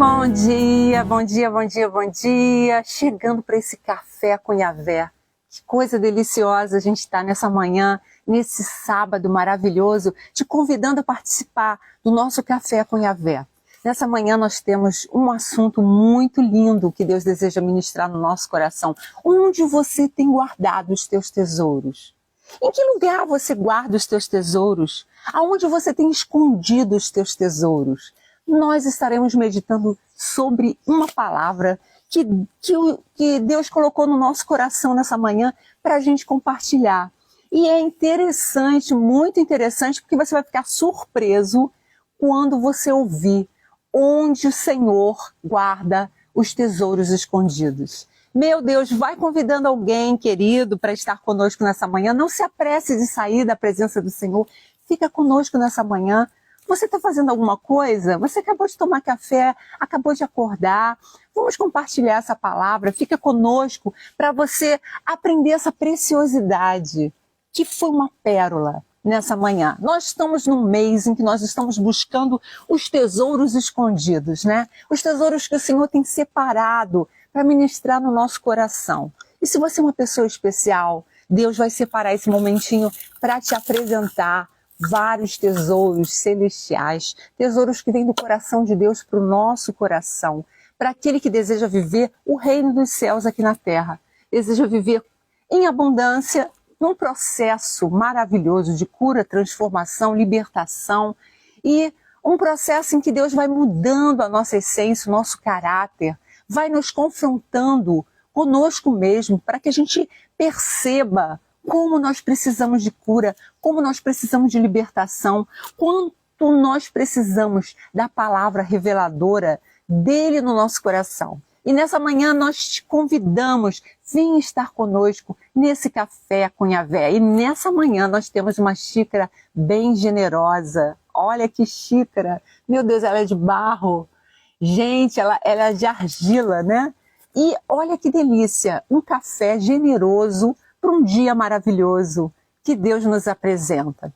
Bom dia, bom dia, bom dia, bom dia. Chegando para esse café com Yahvé. Que coisa deliciosa a gente está nessa manhã, nesse sábado maravilhoso, te convidando a participar do nosso café com Yahvé. Nessa manhã nós temos um assunto muito lindo que Deus deseja ministrar no nosso coração. Onde você tem guardado os teus tesouros? Em que lugar você guarda os teus tesouros? Aonde você tem escondido os teus tesouros? Nós estaremos meditando sobre uma palavra que Deus colocou no nosso coração nessa manhã para a gente compartilhar. E é interessante, muito interessante, porque você vai ficar surpreso quando você ouvir onde o Senhor guarda os tesouros escondidos. Meu Deus, vai convidando alguém querido para estar conosco nessa manhã. Não se apresse de sair da presença do Senhor. Fica conosco nessa manhã. Você está fazendo alguma coisa? Você acabou de tomar café, acabou de acordar. Vamos compartilhar essa palavra. Fica conosco para você aprender essa preciosidade, que foi uma pérola nessa manhã. Nós estamos num mês em que nós estamos buscando os tesouros escondidos, né? Os tesouros que o Senhor tem separado para ministrar no nosso coração. E se você é uma pessoa especial, Deus vai separar esse momentinho para te apresentar vários tesouros celestiais, tesouros que vêm do coração de Deus para o nosso coração, para aquele que deseja viver o reino dos céus aqui na terra, deseja viver em abundância, num processo maravilhoso de cura, transformação, libertação, e um processo em que Deus vai mudando a nossa essência, o nosso caráter, vai nos confrontando conosco mesmo, para que a gente perceba como nós precisamos de cura, como nós precisamos de libertação, quanto nós precisamos da palavra reveladora dele no nosso coração. E nessa manhã nós te convidamos, vem estar conosco nesse café com Yahvé. E nessa manhã nós temos uma xícara bem generosa. Olha que xícara! Meu Deus, ela é de barro. Gente, ela é de argila, né? E olha que delícia, um café generoso para um dia maravilhoso que Deus nos apresenta.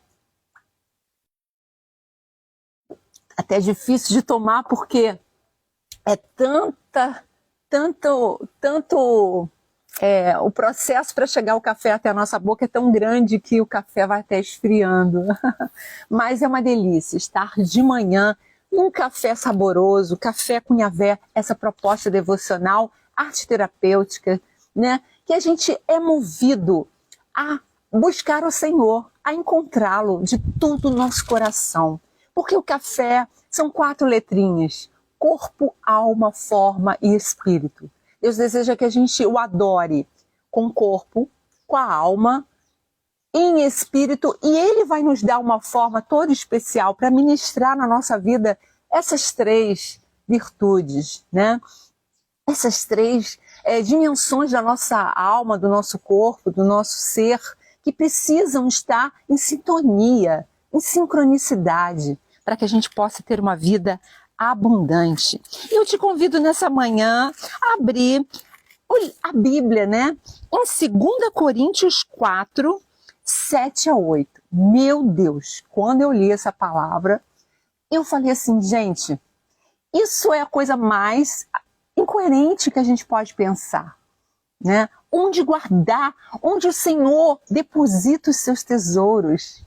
Até difícil de tomar porque é o processo para chegar o café até a nossa boca é tão grande que o café vai até esfriando. Mas é uma delícia estar de manhã num café saboroso, café com Yahvé, essa proposta devocional, arte terapêutica, né? Que a gente é movido a buscar o Senhor, a encontrá-lo de todo o nosso coração. Porque o café são 4 letrinhas: corpo, alma, forma e espírito. Deus deseja que a gente o adore com o corpo, com a alma, em espírito, e Ele vai nos dar uma forma toda especial para ministrar na nossa vida essas 3 virtudes, né? Essas 3 dimensões da nossa alma, do nosso corpo, do nosso ser, que precisam estar em sintonia, em sincronicidade, para que a gente possa ter uma vida abundante. Eu te convido nessa manhã a abrir a Bíblia, né? Em 2 Coríntios 4, 7 a 8. Meu Deus, quando eu li essa palavra, eu falei assim, gente, isso é a coisa mais incoerente que a gente pode pensar, né? Onde guardar, onde o Senhor deposita os seus tesouros.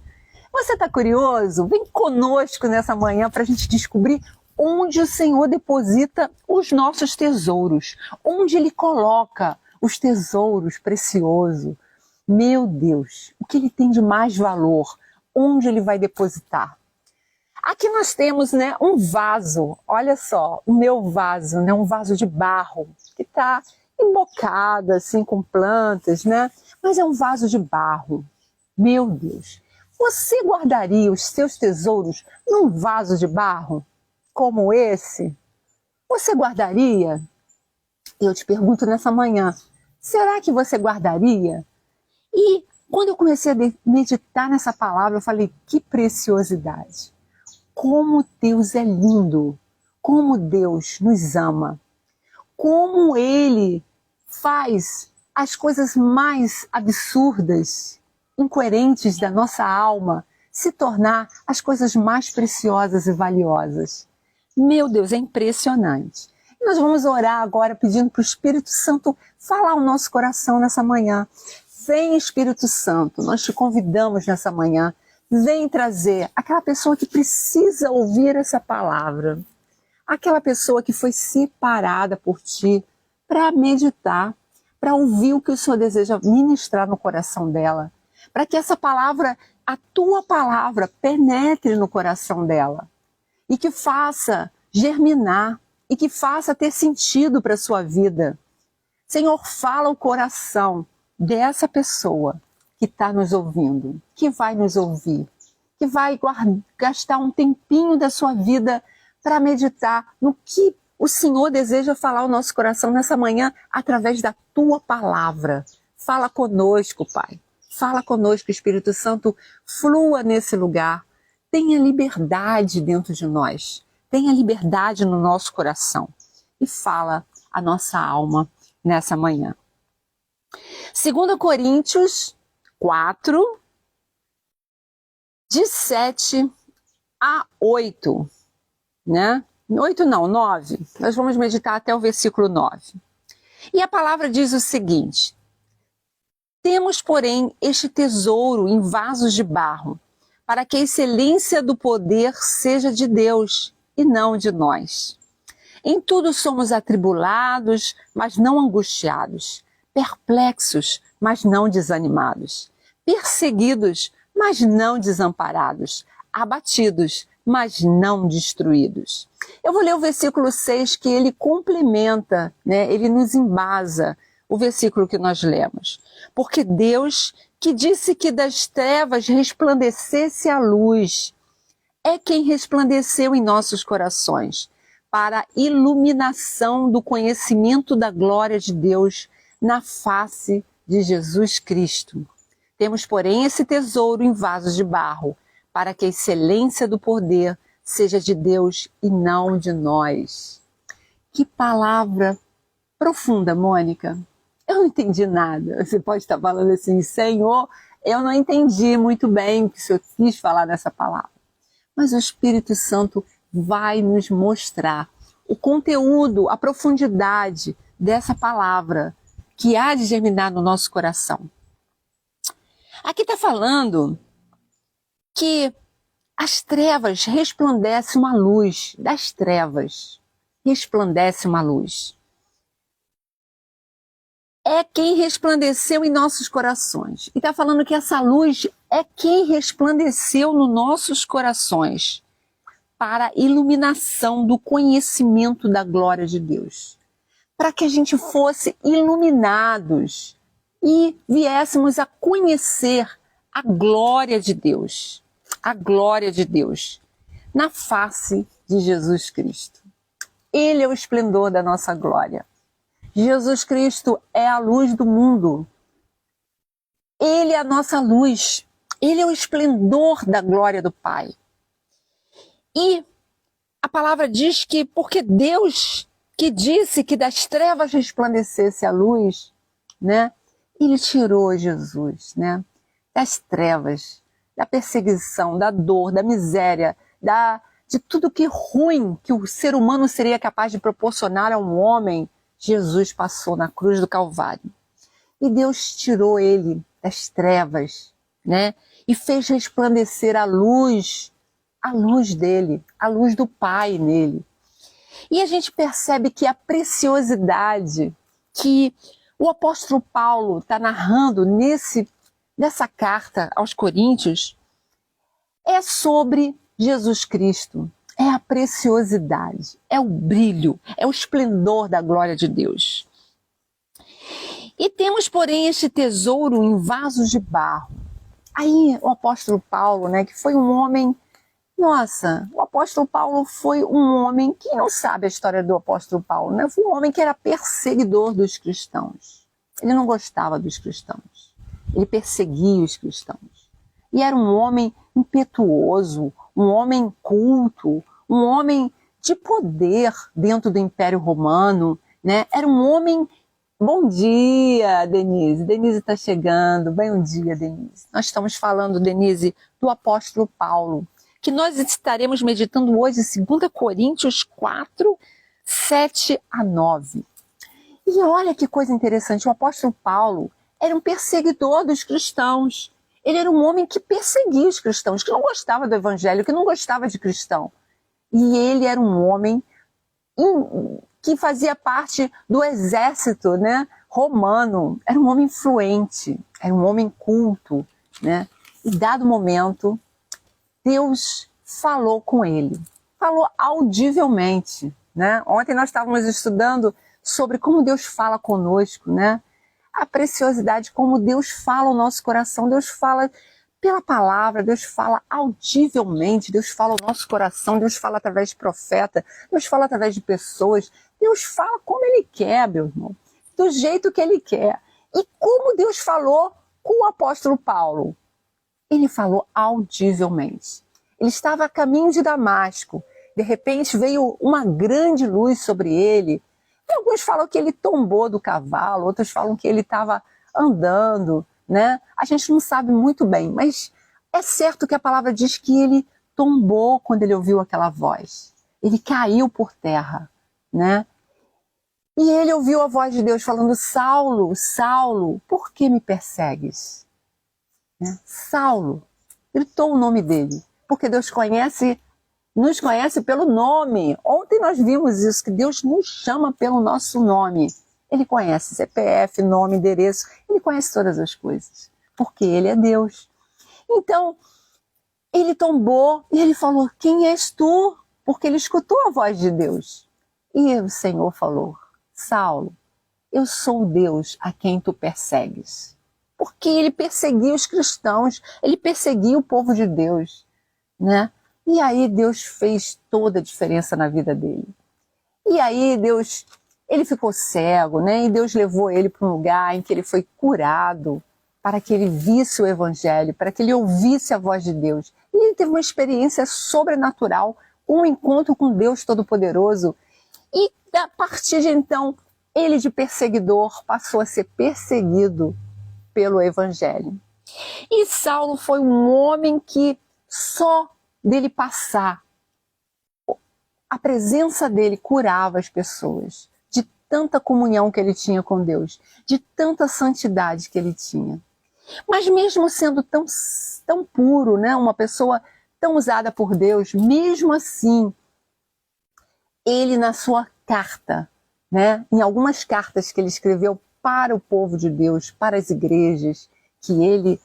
Você está curioso? Vem conosco nessa manhã para a gente descobrir onde o Senhor deposita os nossos tesouros, onde Ele coloca os tesouros preciosos. Meu Deus, o que Ele tem de mais valor, onde Ele vai depositar? Aqui nós temos, né, um vaso, olha só, o meu vaso, né, um vaso de barro, que está embocado assim com plantas, né, mas é um vaso de barro. Meu Deus, você guardaria os seus tesouros num vaso de barro como esse? Você guardaria? Eu te pergunto nessa manhã, será que você guardaria? E quando eu comecei a meditar nessa palavra, eu falei, que preciosidade! Como Deus é lindo, como Deus nos ama, como Ele faz as coisas mais absurdas, incoerentes da nossa alma se tornar as coisas mais preciosas e valiosas. Meu Deus, é impressionante. E nós vamos orar agora pedindo para o Espírito Santo falar o nosso coração nessa manhã. Vem, Espírito Santo, nós te convidamos nessa manhã. Vem trazer aquela pessoa que precisa ouvir essa palavra. Aquela pessoa que foi separada por ti para meditar, para ouvir o que o Senhor deseja ministrar no coração dela. Para que essa palavra, a tua palavra, penetre no coração dela. E que faça germinar, e que faça ter sentido para a sua vida. Senhor, fala o coração dessa pessoa que está nos ouvindo, que vai nos ouvir, que vai gastar um tempinho da sua vida para meditar no que o Senhor deseja falar ao nosso coração nessa manhã através da tua palavra. Fala conosco, Pai. Fala conosco, Espírito Santo, flua nesse lugar. Tenha liberdade dentro de nós. Tenha liberdade no nosso coração. E fala a nossa alma nessa manhã. 2 Coríntios 4, de 7 a 8. Né? 8 não, 9. Nós vamos meditar até o versículo 9. E a palavra diz o seguinte: temos, porém, este tesouro em vasos de barro, para que a excelência do poder seja de Deus e não de nós. Em tudo somos atribulados, mas não angustiados, perplexos, mas não desanimados, perseguidos, mas não desamparados, abatidos, mas não destruídos. Eu vou ler o versículo 6, que ele complementa, né? Ele nos embasa o versículo que nós lemos. Porque Deus, que disse que das trevas resplandecesse a luz, é quem resplandeceu em nossos corações, para a iluminação do conhecimento da glória de Deus na face de Jesus Cristo. Temos, porém, esse tesouro em vasos de barro, para que a excelência do poder seja de Deus e não de nós. Que palavra profunda, Mônica. Eu não entendi nada. Você pode estar falando assim, Senhor, eu não entendi muito bem o que o Senhor quis falar nessa palavra. Mas o Espírito Santo vai nos mostrar o conteúdo, a profundidade dessa palavra que há de germinar no nosso coração. Aqui está falando que as trevas resplandece uma luz, das trevas resplandece uma luz. É quem resplandeceu em nossos corações. E está falando que essa luz é quem resplandeceu nos nossos corações para a iluminação do conhecimento da glória de Deus. Para que a gente fosse iluminados e viéssemos a conhecer a glória de Deus. A glória de Deus na face de Jesus Cristo. Ele é o esplendor da nossa glória. Jesus Cristo é a luz do mundo. Ele é a nossa luz. Ele é o esplendor da glória do Pai. E a palavra diz que porque Deus que disse que das trevas resplandecesse a luz, né? Ele tirou Jesus, né? Das trevas, da perseguição, da dor, da miséria, de tudo que ruim que o ser humano seria capaz de proporcionar a um homem. Jesus passou na cruz do Calvário. E Deus tirou ele das trevas, né? E fez resplandecer a luz dele, a luz do Pai nele. E a gente percebe que a preciosidade que o apóstolo Paulo está narrando nessa carta aos Coríntios é sobre Jesus Cristo. É a preciosidade, é o brilho, é o esplendor da glória de Deus. E temos, porém, este tesouro em vasos de barro. Aí o apóstolo Paulo, né, que foi um homem... Nossa, o apóstolo Paulo foi um homem... Quem não sabe a história do apóstolo Paulo, né? Foi um homem que era perseguidor dos cristãos. Ele não gostava dos cristãos. Ele perseguia os cristãos. E era um homem impetuoso, um homem culto, um homem de poder dentro do Império Romano, né? Era um homem... Bom dia, Denise. Denise está chegando. Bom dia, Denise. Nós estamos falando, Denise, do apóstolo Paulo, que nós estaremos meditando hoje, 2 Coríntios 4, 7 a 9. E olha que coisa interessante, o apóstolo Paulo era um perseguidor dos cristãos. Ele era um homem que perseguia os cristãos, que não gostava do evangelho, que não gostava de cristão. E ele era um homem que fazia parte do exército, né, romano. Era um homem influente, era um homem culto, né? E dado momento, Deus falou com ele, falou audivelmente, né? Ontem nós estávamos estudando sobre como Deus fala conosco, né? A preciosidade, como Deus fala ao nosso coração. Deus fala pela palavra, Deus fala audivelmente, Deus fala ao nosso coração, Deus fala através de profeta, Deus fala através de pessoas, Deus fala como Ele quer, meu irmão, do jeito que Ele quer. E como Deus falou com o apóstolo Paulo? Ele falou audivelmente. Ele estava a caminho de Damasco, de repente veio uma grande luz sobre ele. E alguns falam que ele tombou do cavalo, outros falam que ele estava andando, né? A gente não sabe muito bem, mas é certo que a palavra diz que ele tombou quando ele ouviu aquela voz. Ele caiu por terra, né? E ele ouviu a voz de Deus falando: Saulo, Saulo, por que me persegues? Né? Saulo, gritou o nome dele, porque Deus nos conhece pelo nome. Ontem nós vimos isso, que Deus nos chama pelo nosso nome. Ele conhece CPF, nome, endereço, ele conhece todas as coisas, porque ele é Deus. Então, ele tombou e ele falou: quem és tu? Porque ele escutou a voz de Deus. E o Senhor falou: Saulo, eu sou Deus a quem tu persegues. Porque ele perseguia os cristãos, ele perseguia o povo de Deus, né? E aí Deus fez toda a diferença na vida dele. E aí ele ficou cego, né? E Deus levou ele para um lugar em que ele foi curado, para que ele visse o evangelho, para que ele ouvisse a voz de Deus. E ele teve uma experiência sobrenatural, um encontro com Deus Todo-Poderoso. E a partir de então, ele de perseguidor passou a ser perseguido pelo evangelho. E Saulo foi um homem que só dele passar, a presença dele curava as pessoas, de tanta comunhão que ele tinha com Deus, de tanta santidade que ele tinha. Mas mesmo sendo tão puro, né, uma pessoa tão usada por Deus, mesmo assim, ele na sua carta, né, em algumas cartas que ele escreveu para o povo de Deus, para as igrejas que ele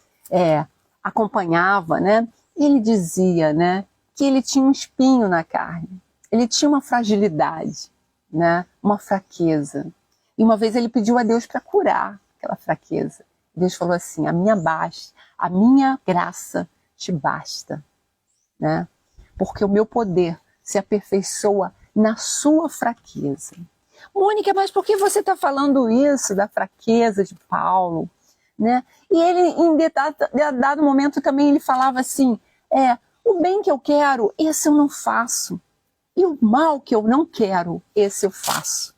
acompanhava, né, ele dizia, né, que ele tinha um espinho na carne, ele tinha uma fragilidade, né, uma fraqueza. E uma vez ele pediu a Deus para curar aquela fraqueza. Deus falou assim: a minha graça te basta, né, porque o meu poder se aperfeiçoa na sua fraqueza. Mônica, mas por que você está falando isso da fraqueza de Paulo? Né? E ele, em dado momento, também ele falava assim: o bem que eu quero, esse eu não faço. E o mal que eu não quero, esse eu faço.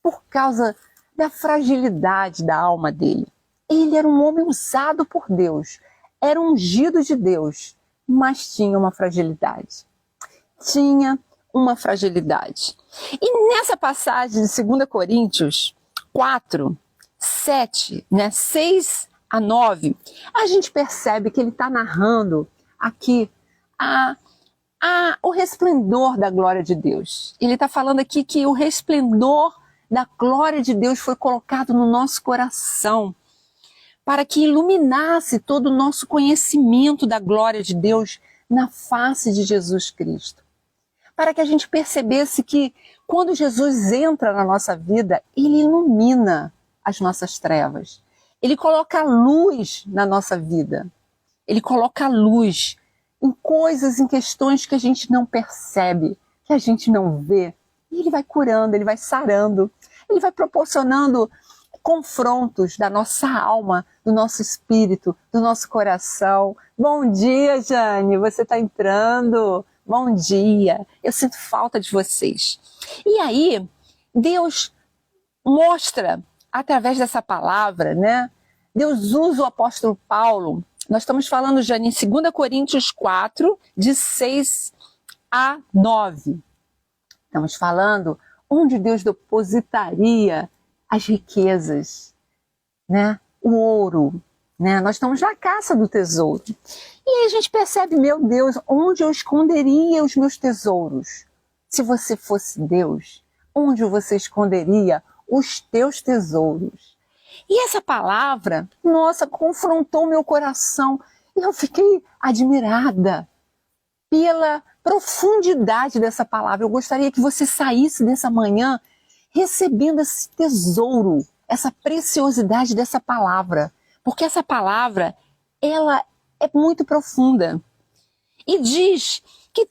Por causa da fragilidade da alma dele. Ele era um homem usado por Deus, era ungido de Deus, mas tinha uma fragilidade. Tinha uma fragilidade. E nessa passagem de 2 Coríntios 4, 7, né, 6 a 9, a gente percebe que ele está narrando aqui o resplendor da glória de Deus. Ele está falando aqui que o resplendor da glória de Deus foi colocado no nosso coração para que iluminasse todo o nosso conhecimento da glória de Deus na face de Jesus Cristo. Para que a gente percebesse que quando Jesus entra na nossa vida, ele ilumina as nossas trevas. Ele coloca luz na nossa vida. Ele coloca luz em coisas, em questões que a gente não percebe, que a gente não vê. E ele vai curando, ele vai sarando, ele vai proporcionando confrontos da nossa alma, do nosso espírito, do nosso coração. Bom dia, Jane, você está entrando. Bom dia, eu sinto falta de vocês. E aí, Deus mostra, através dessa palavra, né? Deus usa o apóstolo Paulo Nós estamos falando já em 2 Coríntios 4, de 6 a 9. Estamos falando onde Deus depositaria as riquezas, né? O ouro, né? Nós estamos na caça do tesouro. E aí a gente percebe, meu Deus, onde eu esconderia os meus tesouros? Se você fosse Deus, onde você esconderia os teus tesouros? E essa palavra, nossa, confrontou meu coração. E eu fiquei admirada pela profundidade dessa palavra. Eu gostaria que você saísse dessa manhã recebendo esse tesouro, essa preciosidade dessa palavra. Porque essa palavra, ela é muito profunda. E diz que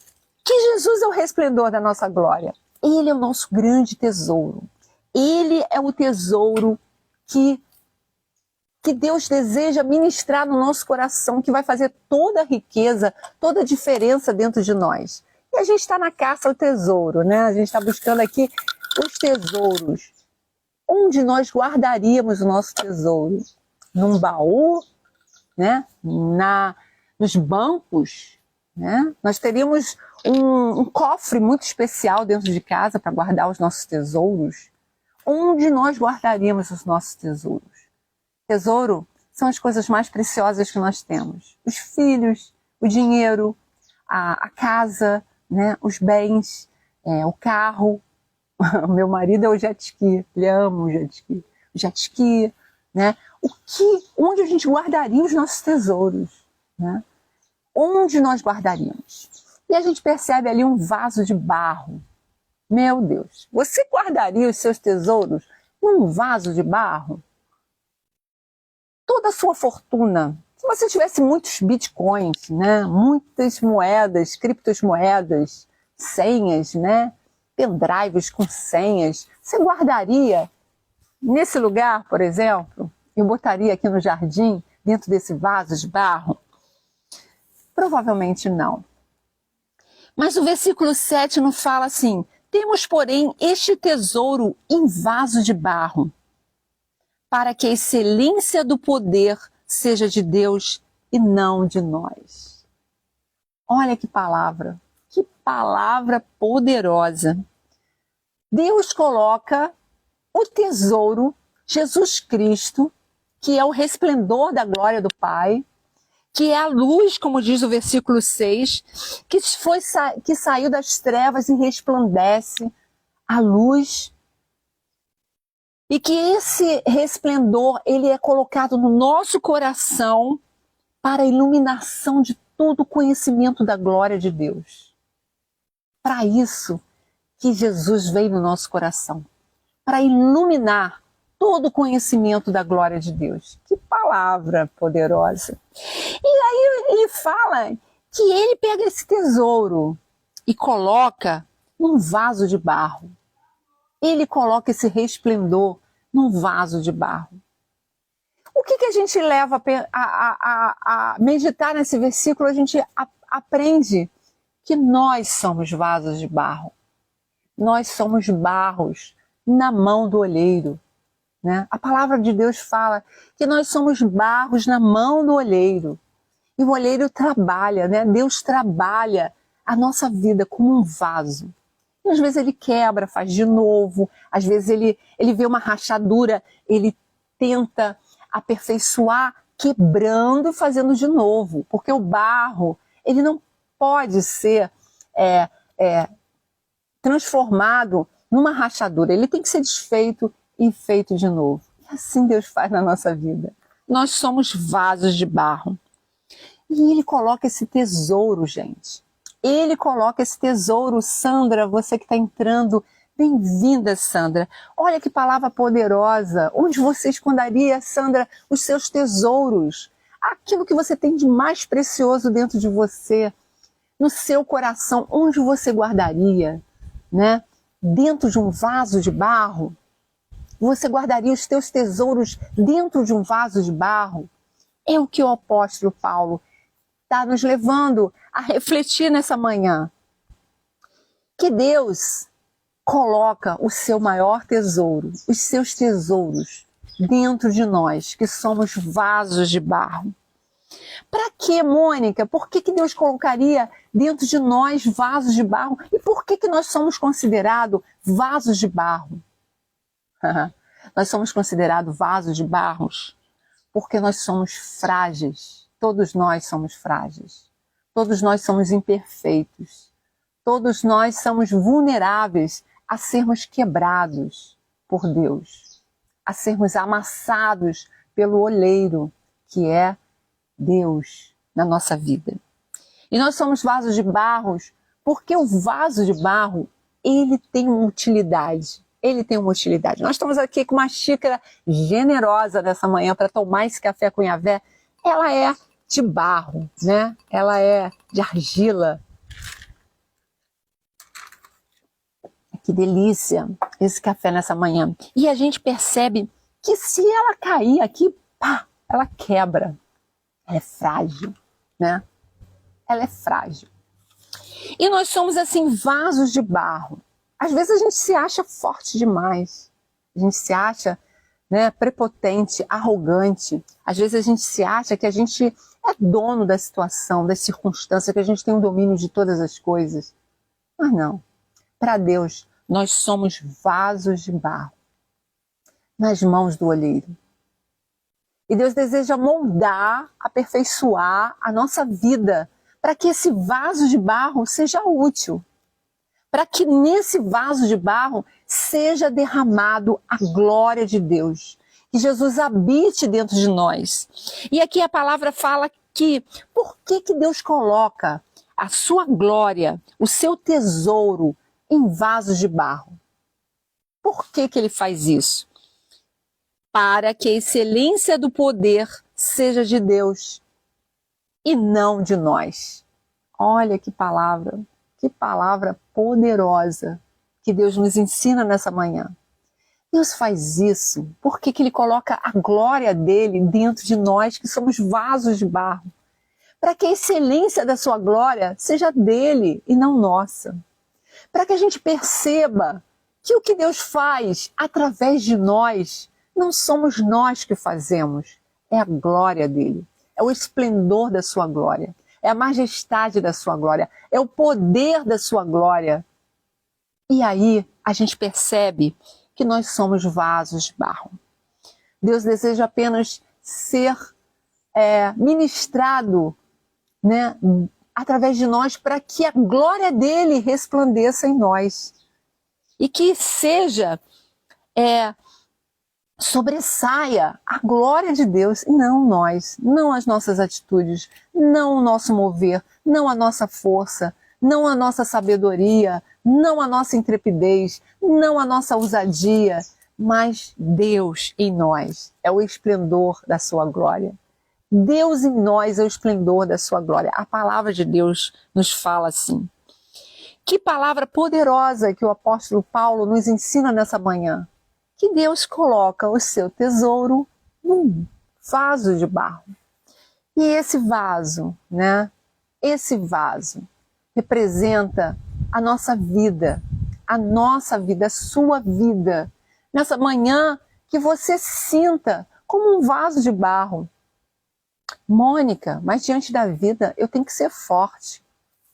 Jesus é o resplendor da nossa glória. Ele é o nosso grande tesouro. Ele é o tesouro que Deus deseja ministrar no nosso coração, que vai fazer toda a riqueza, toda a diferença dentro de nós. E a gente está na caça ao tesouro, né? A gente está buscando aqui os tesouros. Onde nós guardaríamos o nosso tesouro? Num baú, né? Nos bancos, né? Nós teríamos um cofre muito especial dentro de casa para guardar os nossos tesouros. Onde nós guardaríamos os nossos tesouros? Tesouro são as coisas mais preciosas que nós temos. Os filhos, o dinheiro, a casa, né? Os bens, o carro. O meu marido é o jet ski, ele ama o jet ski. O jet ski, né? Onde a gente guardaria os nossos tesouros, né? Onde nós guardaríamos? E a gente percebe ali um vaso de barro. Meu Deus, você guardaria os seus tesouros num vaso de barro? Toda a sua fortuna, se você tivesse muitos bitcoins, né? Muitas moedas, criptomoedas, senhas, né? Pendrives com senhas, você guardaria nesse lugar, por exemplo? Eu botaria aqui no jardim, dentro desse vaso de barro? Provavelmente não. Mas o versículo 7 nos fala assim: temos, porém, este tesouro em vaso de barro, para que a excelência do poder seja de Deus e não de nós. Olha que palavra poderosa. Deus coloca o tesouro, Jesus Cristo, que é o resplendor da glória do Pai, que é a luz, como diz o versículo 6, que saiu das trevas e resplandece a luz. E que esse resplendor, ele é colocado no nosso coração para a iluminação de todo o conhecimento da glória de Deus. Para isso que Jesus veio no nosso coração, para iluminar todo o conhecimento da glória de Deus. Que palavra poderosa! E aí ele fala que ele pega esse tesouro e coloca num vaso de barro. Ele coloca esse resplendor num vaso de barro. O que a gente leva a meditar nesse versículo? A gente aprende que nós somos vasos de barro. Nós somos barros na mão do olheiro, né? A palavra de Deus fala que nós somos barros na mão do olheiro. E o olheiro trabalha, né? Deus trabalha a nossa vida como um vaso. E às vezes ele quebra, faz de novo. Às vezes ele vê uma rachadura, ele tenta aperfeiçoar, quebrando e fazendo de novo. Porque o barro, ele não pode ser transformado numa rachadura. Ele tem que ser desfeito e feito de novo. E assim Deus faz na nossa vida. Nós somos vasos de barro. E ele coloca esse tesouro, gente. Ele coloca esse tesouro. Sandra, você que está entrando, bem-vinda, Sandra. Olha que palavra poderosa. Onde você esconderia, Sandra, os seus tesouros? Aquilo que você tem de mais precioso dentro de você, no seu coração, onde você guardaria, né? Dentro de um vaso de barro? Você guardaria os teus tesouros dentro de um vaso de barro? É o que o apóstolo Paulo está nos levando a refletir nessa manhã. Que Deus coloca o seu maior tesouro, os seus tesouros, dentro de nós, que somos vasos de barro. Para quê, Mônica? Por que Deus colocaria dentro de nós vasos de barro? E por que nós somos considerados vasos de barro? Nós somos considerados vasos de barros porque nós somos frágeis. Todos nós somos frágeis. Todos nós somos imperfeitos. Todos nós somos vulneráveis a sermos quebrados por Deus, a sermos amassados pelo oleiro, que é Deus na nossa vida. E nós somos vasos de barro porque o vaso de barro, ele tem uma utilidade. Ele tem uma utilidade. Nós estamos aqui com uma xícara generosa nessa manhã para tomar esse café com Yahvé. Ela é de barro, né? Ela é de argila. Que delícia esse café nessa manhã. E a gente percebe que se ela cair aqui, pá, ela quebra. Ela é frágil, né? Ela é frágil. E nós somos assim vasos de barro. Às vezes a gente se acha forte demais. A gente se acha, né, prepotente, arrogante. Às vezes a gente se acha que a gente é dono da situação, das circunstâncias, que a gente tem o domínio de todas as coisas. Mas não. Para Deus, nós somos vasos de barro nas mãos do oleiro. E Deus deseja moldar, aperfeiçoar a nossa vida para que esse vaso de barro seja útil. Para que nesse vaso de barro seja derramado a glória de Deus. Que Jesus habite dentro de nós. E aqui a palavra fala que por que Deus coloca a sua glória, o seu tesouro em vasos de barro? Por que Ele faz isso? Para que a excelência do poder seja de Deus e não de nós. Olha que palavra poderosa que Deus nos ensina nessa manhã. Deus faz isso porque Ele coloca a glória dele dentro de nós, que somos vasos de barro, para que a excelência da sua glória seja dele e não nossa. Para que a gente perceba que o que Deus faz através de nós, não somos nós que fazemos, é a glória dele, é o esplendor da sua glória, é a majestade da sua glória, é o poder da sua glória. E aí a gente percebe que nós somos vasos de barro. Deus deseja apenas ser ministrado, né, através de nós, para que a glória dele resplandeça em nós. E que seja, sobressaia a glória de Deus, e não nós, não as nossas atitudes, não o nosso mover, não a nossa força, não a nossa sabedoria, não a nossa intrepidez, não a nossa ousadia, mas Deus em nós é o esplendor da sua glória. Deus em nós é o esplendor da sua glória. A palavra de Deus nos fala assim. Que palavra poderosa que o apóstolo Paulo nos ensina nessa manhã. Que Deus coloca o seu tesouro num vaso de barro. E esse vaso, né? Esse vaso representa a nossa vida, a sua vida. Nessa manhã, que você sinta como um vaso de barro. Mônica, mas diante da vida eu tenho que ser forte.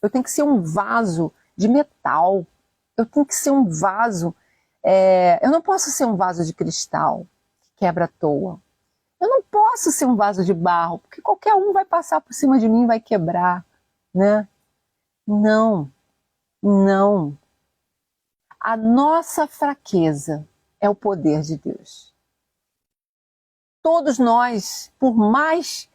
Eu tenho que ser um vaso de metal. Eu tenho que ser um vaso... eu não posso ser um vaso de cristal que quebra à toa. Eu não posso ser um vaso de barro, porque qualquer um vai passar por cima de mim e vai quebrar, né? Não, não. A nossa fraqueza é o poder de Deus. Todos nós, por mais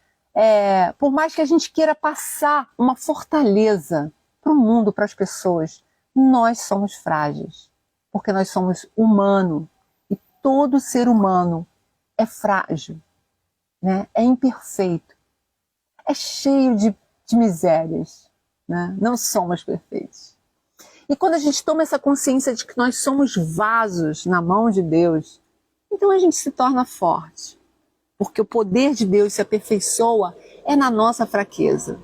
que a gente queira passar uma fortaleza para o mundo, para as pessoas, nós somos frágeis. Porque nós somos humanos e todo ser humano é frágil, né? É imperfeito, é cheio de misérias, né? Não somos perfeitos. E quando a gente toma essa consciência de que nós somos vasos na mão de Deus, então a gente se torna forte, porque o poder de Deus se aperfeiçoa na nossa fraqueza,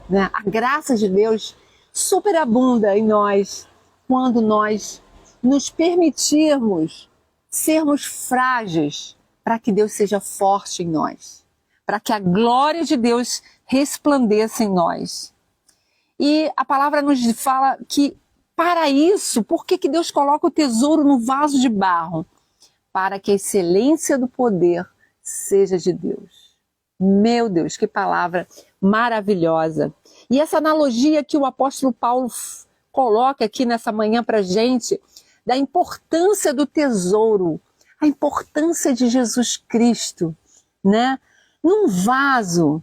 né? A graça de Deus superabunda em nós quando nós nos permitirmos sermos frágeis para que Deus seja forte em nós, para que a glória de Deus resplandeça em nós. E a palavra nos fala que para isso, por que Deus coloca o tesouro no vaso de barro? Para que a excelência do poder seja de Deus. Meu Deus, que palavra maravilhosa. E essa analogia que o apóstolo Paulo coloca aqui nessa manhã para a gente, da importância do tesouro, a importância de Jesus Cristo, né? Num vaso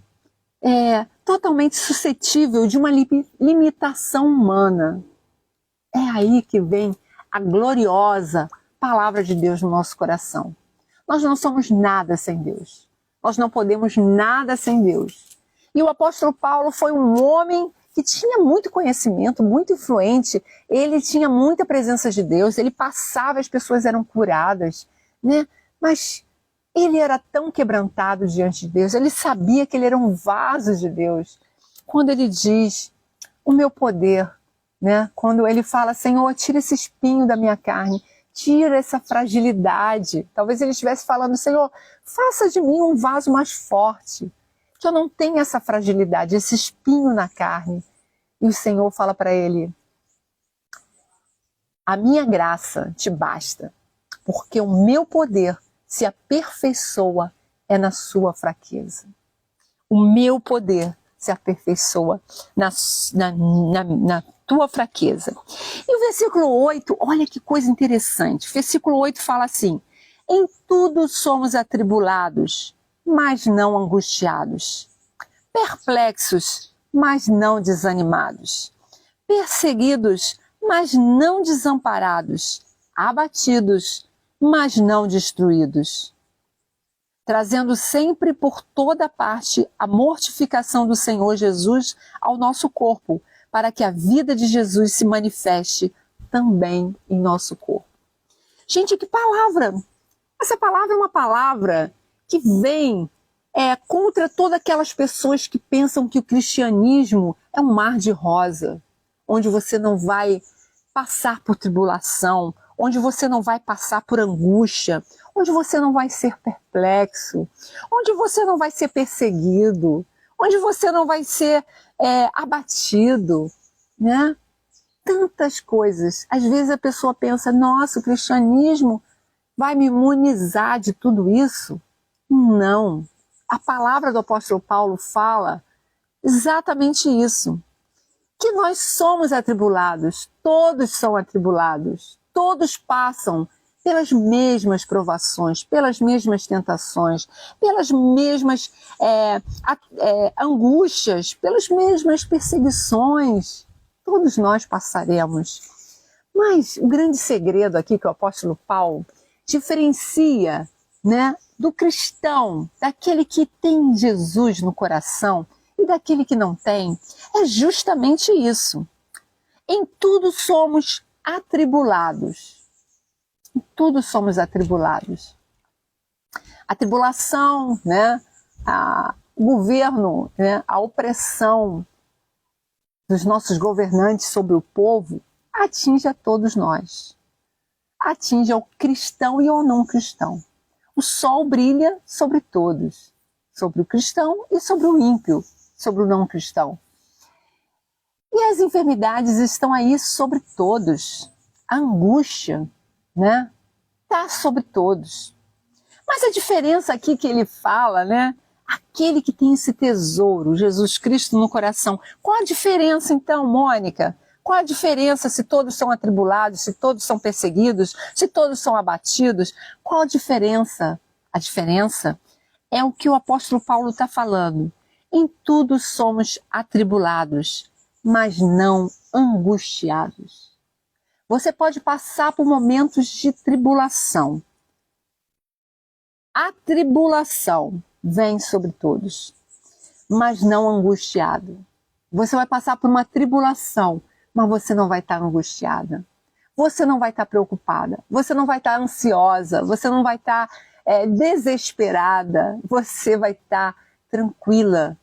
totalmente suscetível de uma limitação humana. É aí que vem a gloriosa palavra de Deus no nosso coração. Nós não somos nada sem Deus. Nós não podemos nada sem Deus. E o apóstolo Paulo foi um homem que tinha muito conhecimento, muito influente. Ele tinha muita presença de Deus, ele passava, as pessoas eram curadas, né? Mas ele era tão quebrantado diante de Deus, ele sabia que ele era um vaso de Deus. Quando ele diz, o meu poder, né? Quando ele fala, Senhor, tira esse espinho da minha carne, tira essa fragilidade. Talvez ele estivesse falando, Senhor, faça de mim um vaso mais forte, que eu não tenha essa fragilidade, esse espinho na carne. E o Senhor fala para ele, a minha graça te basta, porque o meu poder se aperfeiçoa na sua fraqueza. O meu poder se aperfeiçoa na tua fraqueza. E o versículo 8, olha que coisa interessante. O versículo 8 fala assim, em tudo somos atribulados, mas não angustiados. Perplexos, mas não desanimados. Perseguidos, mas não desamparados. Abatidos, mas não destruídos. Trazendo sempre por toda parte a mortificação do Senhor Jesus ao nosso corpo, para que a vida de Jesus se manifeste também em nosso corpo. Gente, que palavra! Essa palavra é uma palavra que vem contra todas aquelas pessoas que pensam que o cristianismo é um mar de rosa, onde você não vai passar por tribulação, onde você não vai passar por angústia, onde você não vai ser perplexo, onde você não vai ser perseguido, onde você não vai ser abatido, né? Tantas coisas. Às vezes a pessoa pensa, nossa, o cristianismo vai me imunizar de tudo isso? Não. A palavra do apóstolo Paulo fala exatamente isso. Que nós somos atribulados, todos são atribulados, todos passam pelas mesmas provações, pelas mesmas tentações, pelas mesmas angústias, pelas mesmas perseguições. Todos nós passaremos. Mas o grande segredo aqui que o apóstolo Paulo diferencia, né, do cristão, daquele que tem Jesus no coração e daquele que não tem, é justamente isso. Em tudo somos atribulados. Em tudo somos atribulados. A tribulação, né, o governo, né, a opressão dos nossos governantes sobre o povo atinge a todos nós. Atinge ao cristão e ao não cristão. O sol brilha sobre todos, sobre o cristão e sobre o ímpio, sobre o não cristão. E as enfermidades estão aí sobre todos. A angústia, né, está sobre todos. Mas a diferença aqui que ele fala, né, aquele que tem esse tesouro, Jesus Cristo no coração. Qual a diferença então, Mônica? Qual a diferença se todos são atribulados, se todos são perseguidos, se todos são abatidos? Qual a diferença? A diferença é o que o apóstolo Paulo está falando. Em tudo somos atribulados, mas não angustiados. Você pode passar por momentos de tribulação. A tribulação vem sobre todos, mas não angustiado. Você vai passar por uma tribulação, mas você não vai estar angustiada. Você não vai estar preocupada. Você não vai estar ansiosa. Você não vai estar desesperada. Você vai estar tranquila,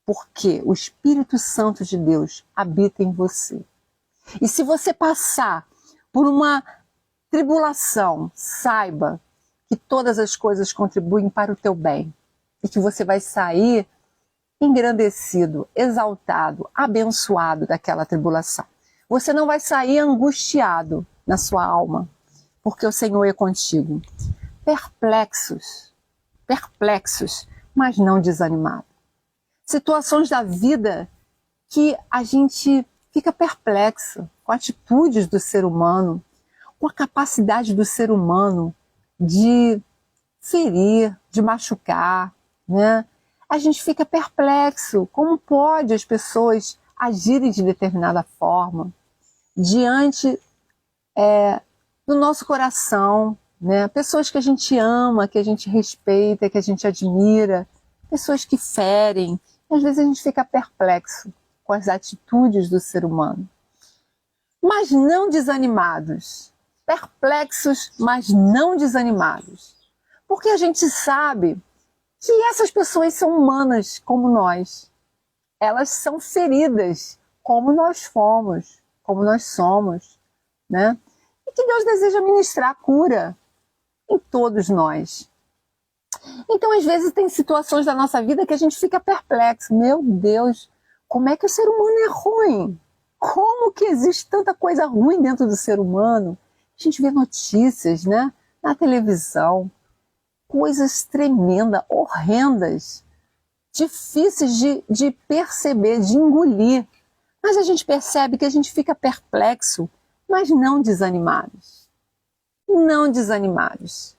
porque o Espírito Santo de Deus habita em você. E se você passar por uma tribulação, saiba que todas as coisas contribuem para o teu bem e que você vai sair engrandecido, exaltado, abençoado daquela tribulação. Você não vai sair angustiado na sua alma, porque o Senhor é contigo. Perplexos, mas não desanimados. Situações da vida que a gente fica perplexo com atitudes do ser humano, com a capacidade do ser humano de ferir, de machucar, né? A gente fica perplexo. Como pode as pessoas agirem de determinada forma diante do nosso coração, né? Pessoas que a gente ama, que a gente respeita, que a gente admira, pessoas que ferem. Às vezes a gente fica perplexo com as atitudes do ser humano. Mas não desanimados. Perplexos, mas não desanimados. Porque a gente sabe que essas pessoas são humanas como nós. Elas são feridas como nós fomos, como nós somos, né? E que Deus deseja ministrar a cura em todos nós. Então, às vezes, tem situações da nossa vida que a gente fica perplexo. Meu Deus, como é que o ser humano é ruim? Como que existe tanta coisa ruim dentro do ser humano? A gente vê notícias, né, na televisão, coisas tremendas, horrendas, difíceis de perceber, de engolir. Mas a gente percebe que a gente fica perplexo, mas não desanimados. Não desanimados.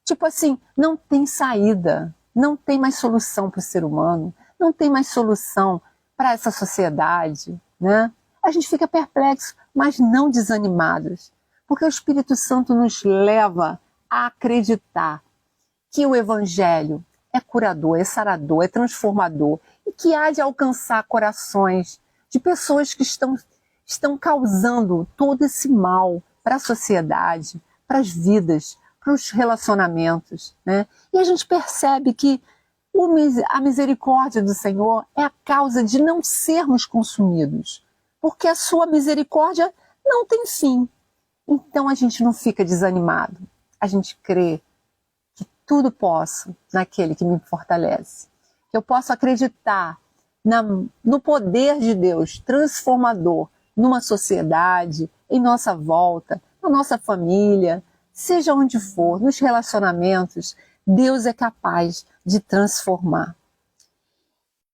Tipo assim, não tem saída, não tem mais solução para o ser humano, não tem mais solução para essa sociedade, né? A gente fica perplexo, mas não desanimados, porque o Espírito Santo nos leva a acreditar que o Evangelho é curador, é sarador, é transformador e que há de alcançar corações de pessoas que estão causando todo esse mal para a sociedade, para as vidas, para os relacionamentos, né? E a gente percebe que a misericórdia do Senhor é a causa de não sermos consumidos, porque a sua misericórdia não tem fim. Então a gente não fica desanimado, a gente crê que tudo posso naquele que me fortalece, que eu posso acreditar no poder de Deus transformador numa sociedade, em nossa volta, na nossa família, seja onde for, nos relacionamentos, Deus é capaz de transformar.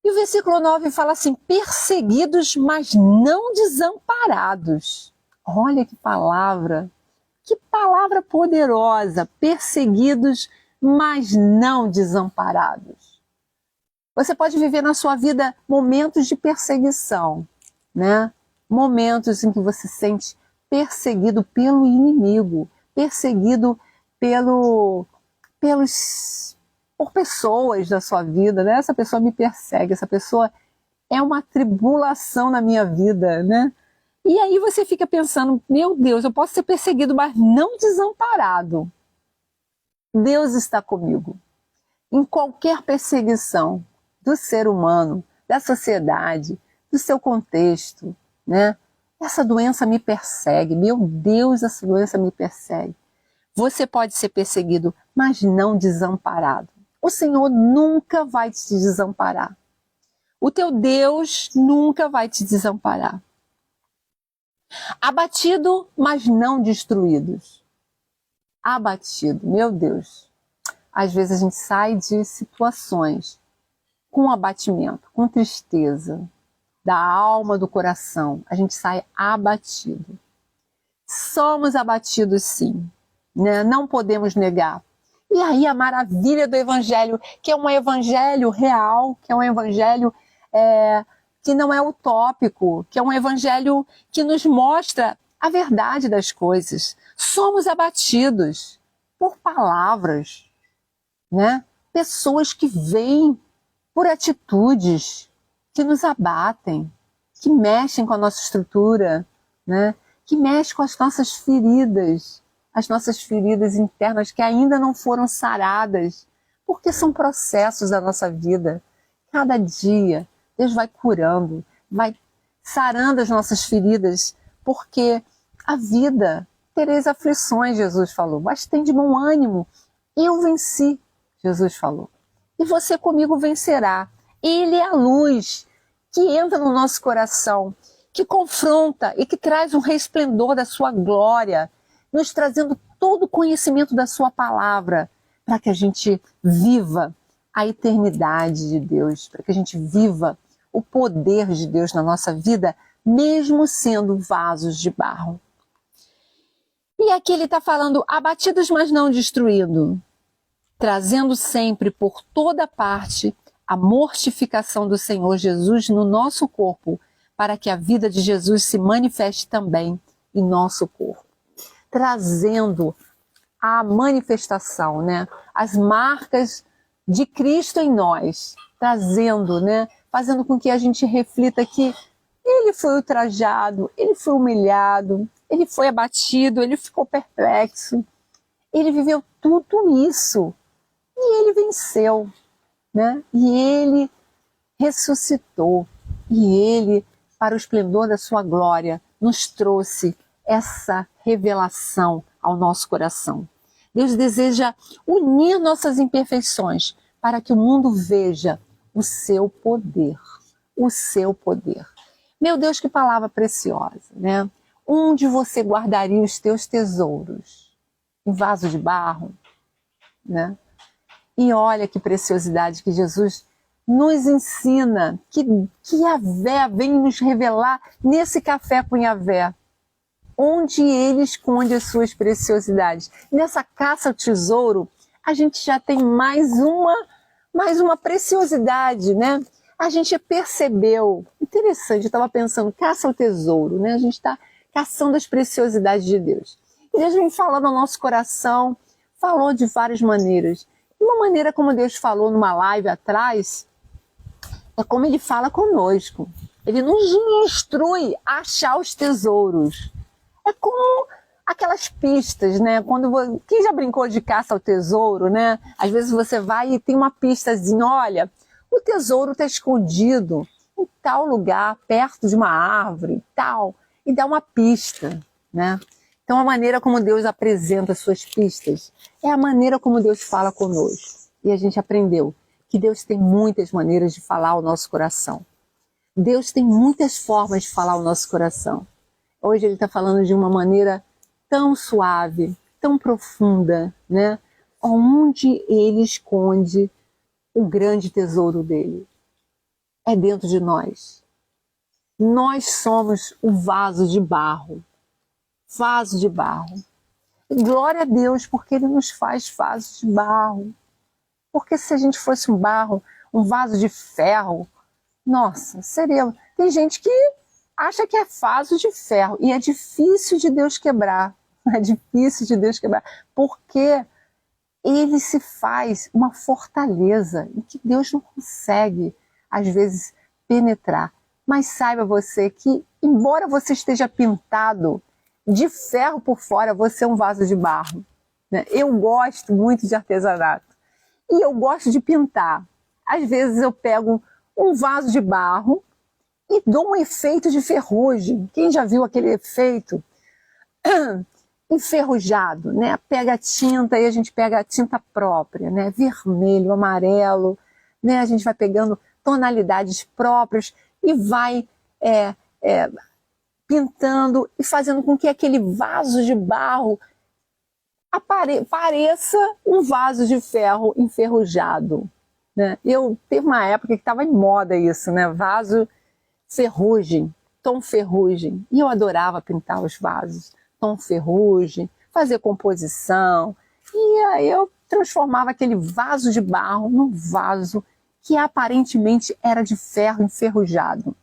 E o versículo 9 fala assim, perseguidos, mas não desamparados. Olha que palavra poderosa, perseguidos, mas não desamparados. Você pode viver na sua vida momentos de perseguição, né? Momentos em que você se sente perseguido pelo inimigo, perseguido por pessoas da sua vida, né? Essa pessoa me persegue, essa pessoa é uma tribulação na minha vida, né? E aí você fica pensando, meu Deus, eu posso ser perseguido, mas não desamparado. Deus está comigo. Em qualquer perseguição do ser humano, da sociedade, do seu contexto, né? Essa doença me persegue, meu Deus, essa doença me persegue. Você pode ser perseguido, mas não desamparado. O Senhor nunca vai te desamparar. O teu Deus nunca vai te desamparar. Abatido, mas não destruídos. Abatido, meu Deus. Às vezes a gente sai de situações com abatimento, com tristeza, da alma, do coração. A gente sai abatido. Somos abatidos sim, né? Não podemos negar. E aí a maravilha do Evangelho, que é um Evangelho real, que é um Evangelho que não é utópico, que é um Evangelho que nos mostra a verdade das coisas. Somos abatidos por palavras, né? Pessoas que vêm por atitudes que nos abatem, que mexem com a nossa estrutura, né? Que mexem com as nossas feridas internas que ainda não foram saradas, porque são processos da nossa vida. Cada dia Deus vai curando, vai sarando as nossas feridas, porque a vida, tereis aflições, Jesus falou, mas tem de bom ânimo, eu venci, Jesus falou. E você comigo vencerá. Ele é a luz que entra no nosso coração, que confronta e que traz um resplendor da sua glória, nos trazendo todo o conhecimento da sua palavra, para que a gente viva a eternidade de Deus, para que a gente viva o poder de Deus na nossa vida, mesmo sendo vasos de barro. E aqui ele está falando, abatidos, mas não destruídos, trazendo sempre por toda parte a mortificação do Senhor Jesus no nosso corpo, para que a vida de Jesus se manifeste também em nosso corpo. Trazendo a manifestação, né? As marcas de Cristo em nós, trazendo, né? Fazendo com que a gente reflita que ele foi ultrajado, ele foi humilhado, ele foi abatido, ele ficou perplexo, ele viveu tudo isso e ele venceu, né? E ele ressuscitou e ele, para o esplendor da sua glória, nos trouxe essa revelação ao nosso coração. Deus deseja unir nossas imperfeições para que o mundo veja o seu poder, o seu poder. Meu Deus, que palavra preciosa, né? Onde você guardaria os teus tesouros? Em vaso de barro, né? E olha que preciosidade que Jesus nos ensina, que Yahvé vem nos revelar nesse café com Yahvé, onde ele esconde as suas preciosidades. Nessa caça ao tesouro, a gente já tem mais uma preciosidade, né? A gente percebeu, interessante, eu estava pensando, caça ao tesouro, né? A gente está caçando as preciosidades de Deus. E Deus vem falando ao nosso coração, falou de várias maneiras. Uma maneira como Deus falou numa live atrás, é como ele fala conosco. Ele nos instrui a achar os tesouros. É como aquelas pistas, né? Quem já brincou de caça ao tesouro, né? Às vezes você vai e tem uma pistazinha, olha, o tesouro está escondido em tal lugar, perto de uma árvore, tal, e dá uma pista, né? Então a maneira como Deus apresenta as suas pistas é a maneira como Deus fala conosco. E a gente aprendeu que Deus tem muitas maneiras de falar ao nosso coração. Deus tem muitas formas de falar ao nosso coração. Hoje ele está falando de uma maneira tão suave, tão profunda, né? Onde ele esconde o grande tesouro dele. É dentro de nós. Nós somos o vaso de barro. Vaso de barro. E glória a Deus, porque ele nos faz vasos de barro. Porque se a gente fosse um barro, um vaso de ferro, nossa, seria... Tem gente que acha que é vaso de ferro e é difícil de Deus quebrar. É difícil de Deus quebrar. Porque ele se faz uma fortaleza em que Deus não consegue, às vezes, penetrar. Mas saiba você que, embora você esteja pintado de ferro por fora, você é um vaso de barro, né? Eu gosto muito de artesanato e eu gosto de pintar. Às vezes eu pego um vaso de barro e dou um efeito de ferrugem. Quem já viu aquele efeito enferrujado, né? Pega a tinta e a gente pega a tinta própria, né? Vermelho, amarelo, né? A gente vai pegando tonalidades próprias e vai pintando e fazendo com que aquele vaso de barro pareça um vaso de ferro enferrujado, né? Teve uma época que estava em moda isso, né? Vaso ferrugem, tom ferrugem. E eu adorava pintar os vasos, tom ferrugem, fazer composição. E aí eu transformava aquele vaso de barro num vaso que aparentemente era de ferro enferrujado.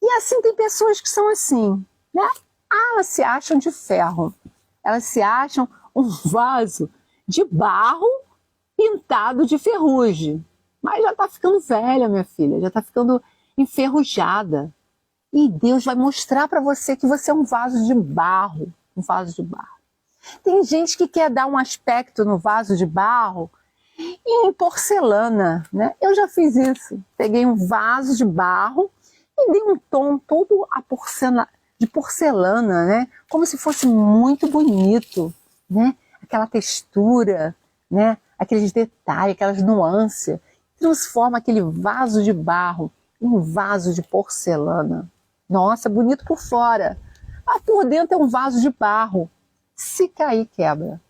E assim tem pessoas que são assim, né? Elas se acham de ferro. Elas se acham um vaso de barro pintado de ferrugem. Mas já está ficando velha, minha filha, já está ficando enferrujada. E Deus vai mostrar para você que você é um vaso de barro. Um vaso de barro. Tem gente que quer dar um aspecto no vaso de barro em porcelana, né? Eu já fiz isso. Peguei um vaso de barro e dei um tom todo de porcelana, né? Como se fosse muito bonito, né? Aquela textura, né? Aqueles detalhes, aquelas nuances. transforma aquele vaso de barro em um vaso de porcelana. Nossa, bonito por fora, mas por dentro é um vaso de barro. Se cair, quebra.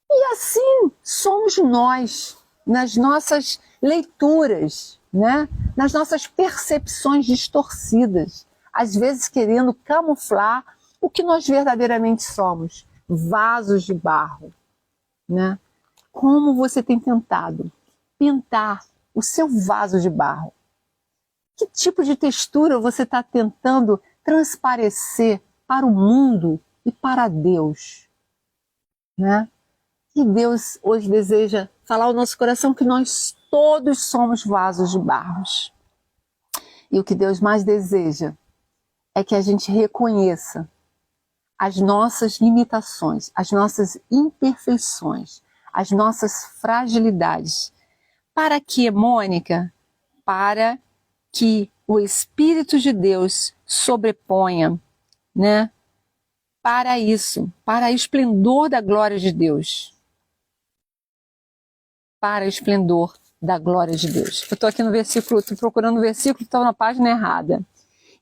E assim somos nós, nas nossas leituras, né? Nas nossas percepções distorcidas, às vezes querendo camuflar o que nós verdadeiramente somos, vasos de barro, né? Como você tem tentado pintar o seu vaso de barro? Que tipo de textura você está tentando transparecer para o mundo e para Deus, né? E Deus hoje deseja falar ao nosso coração que nós todos somos vasos de barros. E o que Deus mais deseja é que a gente reconheça as nossas limitações, as nossas imperfeições, as nossas fragilidades. Para que, Mônica? Para que o Espírito de Deus sobreponha, né? Para isso, para o esplendor da glória de Deus. Para o esplendor da glória de Deus. Eu estou aqui no versículo, estou procurando o versículo que está na página errada.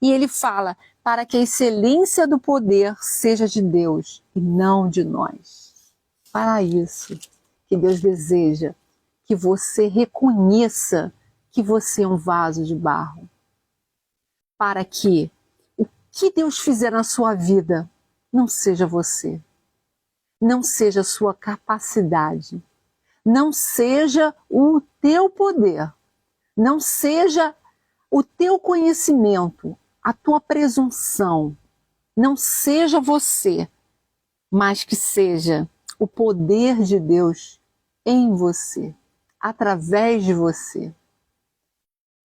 E ele fala, para que a excelência do poder seja de Deus e não de nós. Para isso que Deus deseja que você reconheça que você é um vaso de barro. Para que o que Deus fizer na sua vida não seja você, não seja a sua capacidade, não seja o teu poder, não seja o teu conhecimento, a tua presunção, não seja você, mas que seja o poder de Deus em você, através de você.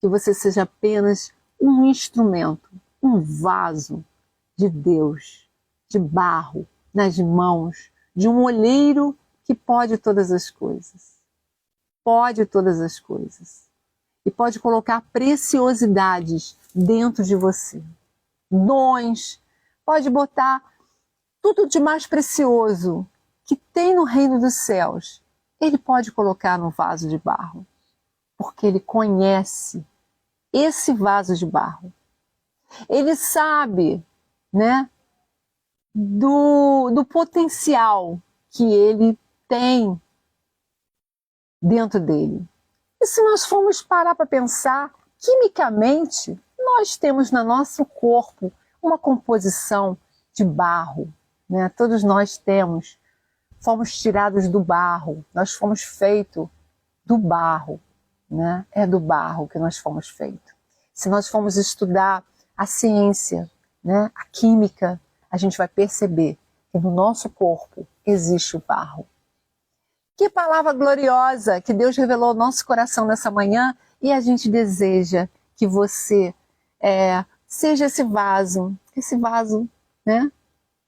Que você seja apenas um instrumento, um vaso de Deus, de barro, nas mãos de um olheiro que pode todas as coisas. Pode todas as coisas. E pode colocar preciosidades dentro de você. Dons, pode botar tudo de mais precioso que tem no reino dos céus. Ele pode colocar no vaso de barro, porque ele conhece esse vaso de barro. Ele sabe, né, do potencial que ele tem dentro dele. E se nós formos parar para pensar, quimicamente, nós temos no nosso corpo uma composição de barro, né? Todos nós temos, fomos tirados do barro, nós fomos feitos do barro, né? É do barro que nós fomos feitos. Se nós formos estudar a ciência, né, a química, a gente vai perceber que no nosso corpo existe o barro. Que palavra gloriosa que Deus revelou ao nosso coração nessa manhã, e a gente deseja que você seja esse vaso, né?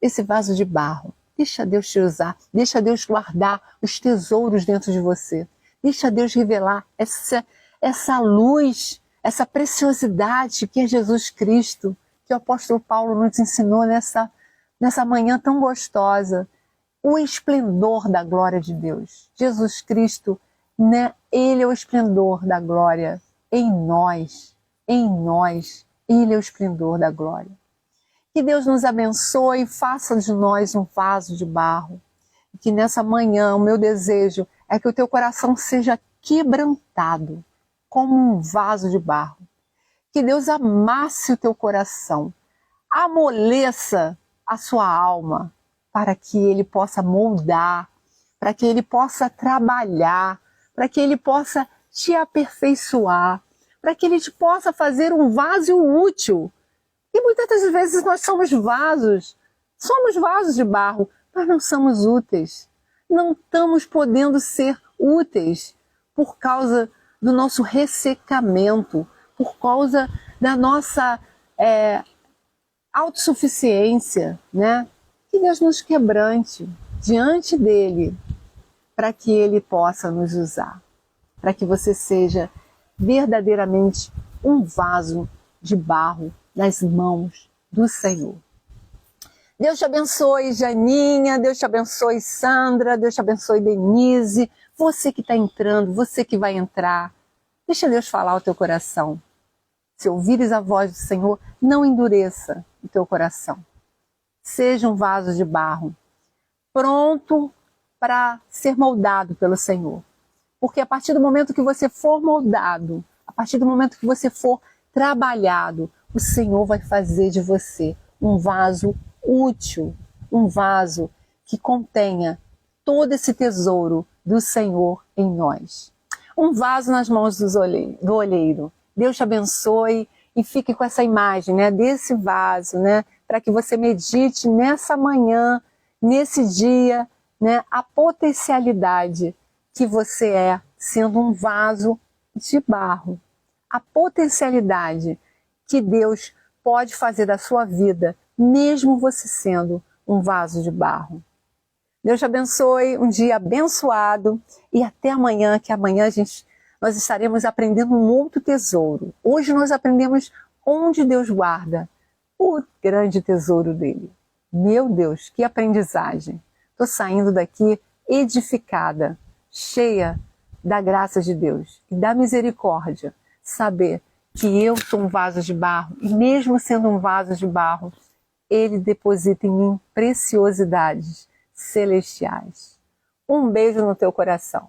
Esse vaso de barro. Deixa Deus te usar, deixa Deus guardar os tesouros dentro de você. Deixa Deus revelar essa luz, essa preciosidade que é Jesus Cristo, que o apóstolo Paulo nos ensinou nessa manhã tão gostosa. O esplendor da glória de Deus. Jesus Cristo, né? Ele é o esplendor da glória em nós. Ele é o esplendor da glória. Que Deus nos abençoe e faça de nós um vaso de barro. E que nessa manhã o meu desejo é que o teu coração seja quebrantado como um vaso de barro. Que Deus amasse o teu coração, amoleça a sua alma, para que Ele possa moldar, para que Ele possa trabalhar, para que Ele possa te aperfeiçoar, para que Ele te possa fazer um vaso útil. E muitas das vezes nós somos vasos de barro, mas não somos úteis. Não estamos podendo ser úteis por causa do nosso ressecamento, por causa da nossa autossuficiência, né? Que Deus nos quebrante diante dEle, para que Ele possa nos usar, para que você seja verdadeiramente um vaso de barro nas mãos do Senhor. Deus te abençoe, Janinha, Deus te abençoe, Sandra, Deus te abençoe, Denise, você que está entrando, você que vai entrar, Deixa Deus falar ao teu coração. Se ouvires a voz do Senhor, não endureça o teu coração. Seja um vaso de barro, pronto para ser moldado pelo Senhor. Porque a partir do momento que você for moldado, a partir do momento que você for trabalhado, o Senhor vai fazer de você um vaso útil, um vaso que contenha todo esse tesouro do Senhor em nós. Um vaso nas mãos do olheiro. Deus te abençoe e fique com essa imagem, né, desse vaso, né, para que você medite nessa manhã, nesse dia, né, a potencialidade que você é sendo um vaso de barro. A potencialidade que Deus pode fazer da sua vida, mesmo você sendo um vaso de barro. Deus te abençoe, um dia abençoado e até amanhã, que amanhã nós estaremos aprendendo um outro tesouro. Hoje nós aprendemos onde Deus guarda o grande tesouro dele. Meu Deus, que aprendizagem! Estou saindo daqui edificada, cheia da graça de Deus e da misericórdia. Saber que eu sou um vaso de barro e mesmo sendo um vaso de barro, Ele deposita em mim preciosidades celestiais. Um beijo no teu coração.